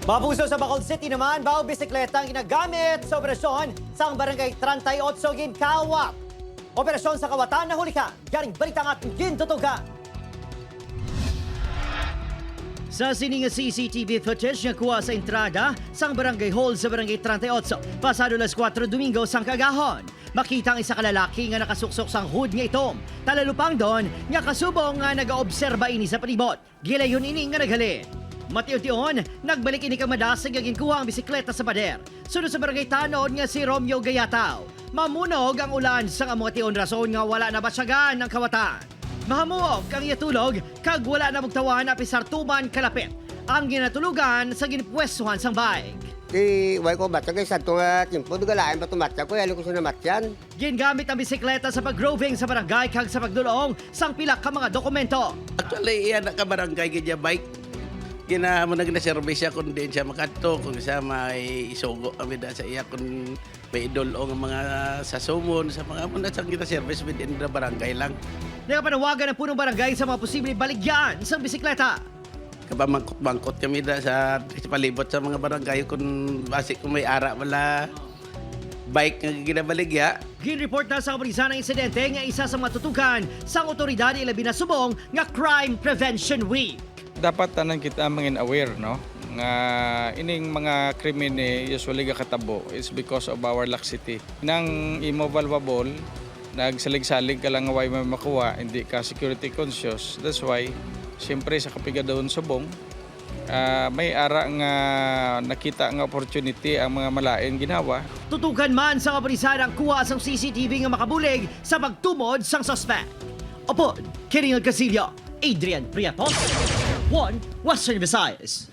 Mapuso sa Bacolod City naman, bago bisikleta ang ginagamit sa operasyon sa barangay 38 Ginkawa. Operasyon sa Kawatan na hulikan. Garing balitang at gintutugan. Sa sining CCTV footage na kuha sa entrada sa barangay hall sa barangay 38, pasado las 4 Domingo sang kagahon. Makita ang isa kalalaki nga nakasuksok sang hood nga itom. Talalupang doon, nga kasubong nga nag-obserba ini sa palibot. Gilayon ini nga naghalin. Matiyon-tiyon, nagbalik ini kang madasig ang ginkuha ang bisikleta sa pader. Sunod sa barangay Tanod nga si Romeo Gayataw. Mamunog ang ulan sa mga tiyon rason nga wala na basyagan ng kawatan. Mahamuog ang iatulog kag wala na magtawan na pisartuman kalapit. Ang ginatulugan sa ginipwestuhan sang bike. Way ko matya kay santo nga timpo dugalain pa tumatya ko yali ko sa namatyan. Gingamit ang bisikleta sa pag-roving sa barangay kag sa pagdulong sang pilak ka mga dokumento. Actually, iyan na ka barangay kaya bike. Kina mo nag-service siya kung din siya makato, kung siya may isugo kami da sa iya, kung may idolong ang mga sasumon, sa mga muna sa kita service within the barangay lang. Nakapanawagan ng punong barangay sa mga posibleng baligyan sa bisikleta. Kapamangkot-bangkot kami da sa palibot sa mga barangay kung basic kung may ara wala bike nga ginabaligya. Ginreport na sa kapulisan ng insidente nga isa sa mga tutukan sa otoridad ilabi na subong nga Crime Prevention Week. Dapat tanan kita mangin aware, no, nga ining mga krimene usually katabo is because of our laxity. Nang imo valvable, nagsalig-salig ka lang nga way may makuha, hindi ka security conscious. That's why siyempre sa kapigadawon subong may ara nga nakita nga opportunity ang mga malain ginawa. Tutukan man sa kapulisan ang kuha sang CCTV nga makabulig sa pagtumod sang suspect. Upod, Kiringal Casillo, Adrian Priatos, One Western Visayas.